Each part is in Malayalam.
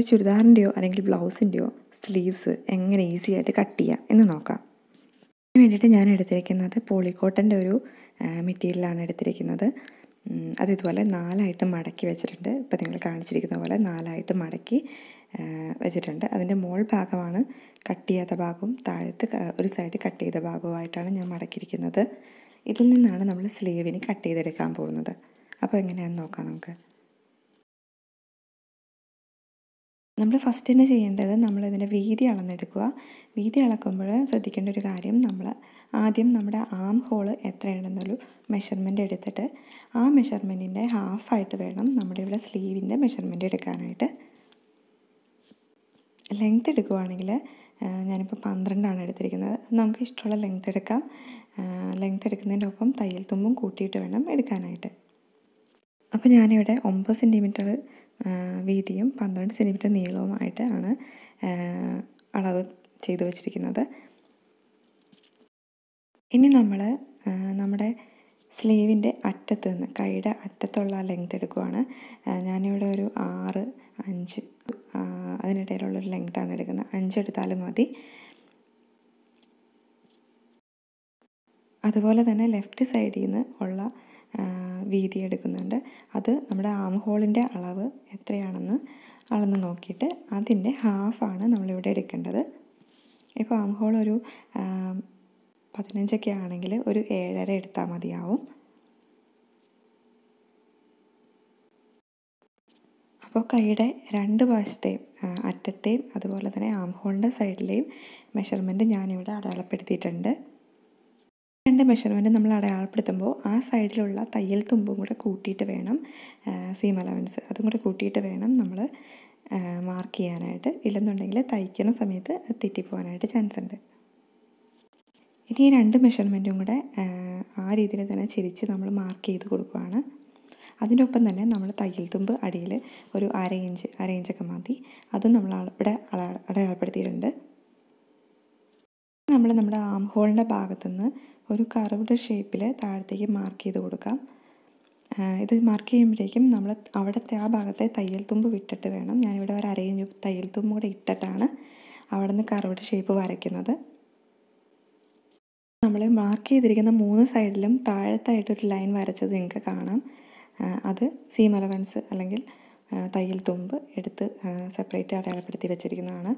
ചുരിദാറിൻ്റെയോ അല്ലെങ്കിൽ ബ്ലൗസിൻ്റെയോ സ്ലീവ്സ് എങ്ങനെ ഈസി ആയിട്ട് കട്ട് ചെയ്യാം എന്ന് നോക്കാം. അതിന് വേണ്ടിയിട്ട് ഞാൻ എടുത്തിരിക്കുന്നത് പോളിക്കോട്ടൻ്റെ ഒരു മെറ്റീരിയലാണ് എടുത്തിരിക്കുന്നത്. അത് ഇതുപോലെ 4ആയിട്ട് മടക്കി വെച്ചിട്ടുണ്ട്. ഇപ്പോൾ നിങ്ങൾ കാണിച്ചിരിക്കുന്ന പോലെ 4ആയിട്ട് മടക്കി വെച്ചിട്ടുണ്ട്. അതിൻ്റെ മോൾ ഭാഗമാണ് കട്ട് ചെയ്യാത്ത ഭാഗവും താഴത്ത് ഒരു സൈഡ് കട്ട് ചെയ്ത ഭാഗവുമായിട്ടാണ് ഞാൻ മടക്കിയിരിക്കുന്നത്. ഇതിൽ നിന്നാണ് നമ്മൾ സ്ലീവിന് കട്ട് ചെയ്തെടുക്കാൻ പോകുന്നത്. അപ്പോൾ എങ്ങനെയാണെന്ന് നോക്കാം നമുക്ക്. നമ്മൾ ഫസ്റ്റ് തന്നെ ചെയ്യേണ്ടത് നമ്മളിതിൻ്റെ വീതി അളന്നെടുക്കുക. വീതി അളക്കുമ്പോൾ ശ്രദ്ധിക്കേണ്ട ഒരു കാര്യം, നമ്മൾ ആദ്യം നമ്മുടെ ആം ഹോൾ എത്രയാണെന്നൊരു മെഷർമെൻ്റ് എടുത്തിട്ട് ആ മെഷർമെൻറ്റിൻ്റെ ഹാഫായിട്ട് വേണം നമ്മുടെ ഇവിടെ സ്ലീവിൻ്റെ മെഷർമെൻറ്റ് എടുക്കാനായിട്ട്. ലെങ്ത് എടുക്കുകയാണെങ്കിൽ ഞാനിപ്പോൾ 12 എടുത്തിരിക്കുന്നത്. നമുക്ക് ഇഷ്ടമുള്ള ലെങ്ത് എടുക്കാം. ലെങ്ത് എടുക്കുന്നതിൻ്റെ ഒപ്പം തയ്യൽ തുമ്പും കൂട്ടിയിട്ട് വേണം എടുക്കാനായിട്ട്. അപ്പോൾ ഞാനിവിടെ 9 സെൻറ്റിമീറ്റർ വീതിയും 12 സെൻറ്റിമീറ്റർ നീളവുമായിട്ട് ആണ് അളവ് ചെയ്തു വച്ചിരിക്കുന്നത്. ഇനി നമ്മൾ നമ്മുടെ സ്ലീവിൻ്റെ അറ്റത്ത് നിന്ന് കൈയുടെ അറ്റത്തുള്ള ലെങ്ത് എടുക്കുകയാണ്. ഞാനിവിടെ ഒരു 6, 5 അതിനിടയിലുള്ളൊരു ലെങ്ത്താണ് എടുക്കുന്നത്. 5 എടുത്താലും മതി. അതുപോലെ തന്നെ ലെഫ്റ്റ് സൈഡിൽ നിന്ന് ഉള്ള വീതി എടുക്കുന്നുണ്ട്. അത് നമ്മുടെ ആം ഹോളിൻ്റെ അളവ് എത്രയാണെന്ന് അളന്ന് നോക്കിയിട്ട് അതിൻ്റെ ഹാഫാണ് നമ്മളിവിടെ എടുക്കേണ്ടത്. ഇപ്പോൾ ആം ഹോൾ ഒരു 15 ആണെങ്കിൽ ഒരു 7.5 എടുത്താൽ മതിയാവും. അപ്പോൾ കൈയുടെ 2 വശത്തെയും അറ്റത്തെയും അതുപോലെ തന്നെ ആം ഹോളിൻ്റെ സൈഡിലെയും മെഷർമെൻറ്റ് ഞാനിവിടെ അടയാളപ്പെടുത്തിയിട്ടുണ്ട്. 2 മെഷർമെൻറ്റ് നമ്മൾ അടയാളപ്പെടുത്തുമ്പോൾ ആ സൈഡിലുള്ള തയ്യൽ തുമ്പും കൂടെ കൂട്ടിയിട്ട് വേണം സീം അലവൻസ് അതും കൂടെ കൂട്ടിയിട്ട് വേണം നമ്മൾ മാർക്ക് ചെയ്യാനായിട്ട്. ഇല്ലെന്നുണ്ടെങ്കിൽ തയ്ക്കുന്ന സമയത്ത് തെറ്റിപ്പോകാനായിട്ട് ചാൻസ് ഉണ്ട്. ഇനി ഈ 2 മെഷർമെൻറ്റും കൂടെ ആ രീതിയിൽ തന്നെ ചിരിച്ച് നമ്മൾ മാർക്ക് ചെയ്ത് കൊടുക്കുകയാണ്. അതിനൊപ്പം തന്നെ നമ്മൾ തയ്യൽ തുമ്പ് അടിയിൽ ഒരു 1/2 ഇഞ്ചൊക്കെ മതി. അതും നമ്മൾ ഇവിടെ അടയാളപ്പെടുത്തിയിട്ടുണ്ട്. നമ്മൾ നമ്മുടെ ആം ഹോളിൻ്റെ ഭാഗത്തുനിന്ന് ഒരു കർവ്ഡ് ഷേപ്പിൽ താഴത്തേക്ക് മാർക്ക് ചെയ്ത് കൊടുക്കാം. ഇത് മാർക്ക് ചെയ്യുമ്പോഴേക്കും നമ്മൾ അവിടുത്തെ ആ ഭാഗത്തെ തയ്യൽ തുമ്പ് വിട്ടിട്ട് വേണം. ഞാനിവിടെ ഒരു 1/2 ഇഞ്ച് തയ്യൽ തുമ്പ് കൂടെ ഇട്ടിട്ടാണ് അവിടെ നിന്ന് കർവ്ഡ് ഷേപ്പ് വരയ്ക്കുന്നത്. നമ്മൾ മാർക്ക് ചെയ്തിരിക്കുന്ന 3 സൈഡിലും താഴത്തായിട്ടൊരു ലൈൻ വരച്ചത് നിങ്ങൾക്ക് കാണാം. അത് സീം അലവൻസ് അല്ലെങ്കിൽ തയ്യൽ തുമ്പ് എടുത്ത് സെപ്പറേറ്റ് അടയാളപ്പെടുത്തി വെച്ചിരിക്കുന്നതാണ്.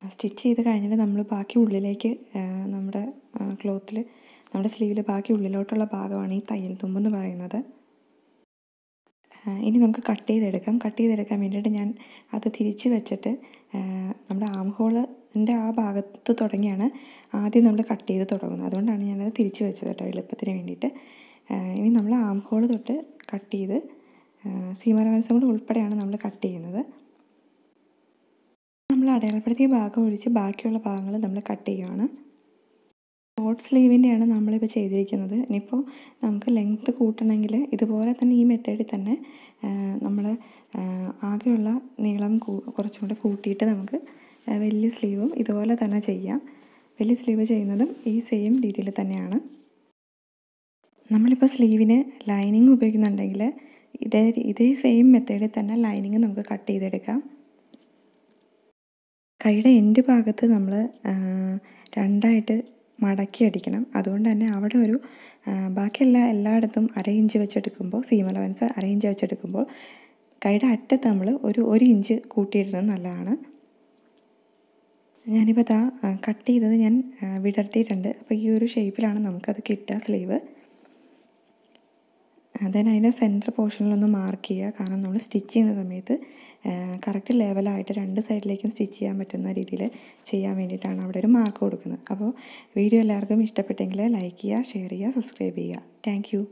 സ്റ്റിച്ച് ചെയ്ത് കഴിഞ്ഞിട്ട് നമ്മൾ ബാക്കി ഉള്ളിലേക്ക് നമ്മുടെ ക്ലോത്തിൽ നമ്മുടെ സ്ലീവിൽ ബാക്കി ഉള്ളിലോട്ടുള്ള ഭാഗമാണ് ഈ തയ്യൽ തുമ്പെന്ന് പറയുന്നത്. ഇനി നമുക്ക് കട്ട് ചെയ്തെടുക്കാൻ വേണ്ടിയിട്ട് ഞാൻ അത് തിരിച്ച് വെച്ചിട്ട് നമ്മുടെ ആം ഹോളിൻ്റെ ആ ഭാഗത്ത് തുടങ്ങിയാണ് ആദ്യം നമ്മൾ കട്ട് ചെയ്ത് തുടങ്ങുന്നത്. അതുകൊണ്ടാണ് ഞാനത് തിരിച്ച് വെച്ചത് കേട്ടോ, എളുപ്പത്തിന് വേണ്ടിയിട്ട്. ഇനി നമ്മൾ ആം ഹോൾ തൊട്ട് കട്ട് ചെയ്ത് സീം അലവൻസും കൂടെ ഉൾപ്പെടെയാണ് നമ്മൾ കട്ട് ചെയ്യുന്നത്. നമ്മൾ അടയാളപ്പെടുത്തിയ ഭാഗം ഒഴിച്ച് ബാക്കിയുള്ള ഭാഗങ്ങൾ നമ്മൾ കട്ട് ചെയ്യുകയാണ്. ഷോർട്ട് സ്ലീവിൻ്റെയാണ് നമ്മളിപ്പോൾ ചെയ്തിരിക്കുന്നത്. ഇനിയിപ്പോൾ നമുക്ക് ലെങ്ത്ത് കൂട്ടണമെങ്കിൽ ഇതുപോലെ തന്നെ ഈ മെത്തേഡിൽ തന്നെ നമ്മൾ ആകെയുള്ള നീളം കുറച്ചും കൂടെ കൂട്ടിയിട്ട് നമുക്ക് വലിയ സ്ലീവും ഇതുപോലെ തന്നെ ചെയ്യാം. വലിയ സ്ലീവ് ചെയ്യുന്നതും ഈ സെയിം രീതിയിൽ തന്നെയാണ്. നമ്മളിപ്പോൾ സ്ലീവിന് ലൈനിങ് ഉപയോഗിക്കുന്നുണ്ടെങ്കിൽ ഇതേ സെയിം മെത്തേഡിൽ തന്നെ ലൈനിങ് നമുക്ക് കട്ട് ചെയ്തെടുക്കാം. കൈയുടെ എൻഡ് ഭാഗത്ത് നമ്മൾ 2ആയിട്ട് മടക്കി അടിക്കണം. അതുകൊണ്ട് തന്നെ അവിടെ ഒരു എല്ലായിടത്തും 1/2 ഇഞ്ച് വെച്ചെടുക്കുമ്പോൾ സീം അലവൻസ് 1/2 ഇഞ്ച് വെച്ചെടുക്കുമ്പോൾ കൈയുടെ അറ്റത്ത് നമ്മൾ ഒരു 1 ഇഞ്ച് കൂട്ടിയിടുന്നത് നല്ലതാണ്. ഞാനിപ്പോൾ കട്ട് ചെയ്തത് ഞാൻ വിടർത്തിയിട്ടുണ്ട്. അപ്പോൾ ഈ ഒരു ഷേപ്പിലാണ് നമുക്കത് കിട്ടുക സ്ലീവ്. അതിൻ്റെ സെൻറ്റർ പോർഷനിലൊന്ന് മാർക്ക് ചെയ്യുക. കാരണം നമ്മൾ സ്റ്റിച്ച് ചെയ്യുന്ന സമയത്ത് കറക്റ്റ് ലെവലായിട്ട് 2 സൈഡിലേക്കും സ്റ്റിച്ച് ചെയ്യാൻ പറ്റുന്ന രീതിയിൽ ചെയ്യാൻ വേണ്ടിയിട്ടാണ് അവിടെ ഒരു മാർക്ക് കൊടുക്കുന്നത്. അപ്പോൾ വീഡിയോ എല്ലാവർക്കും ഇഷ്ടപ്പെട്ടെങ്കിൽ ലൈക്ക് ചെയ്യുക, ഷെയർ ചെയ്യുക, സബ്സ്ക്രൈബ് ചെയ്യുക. Thank you.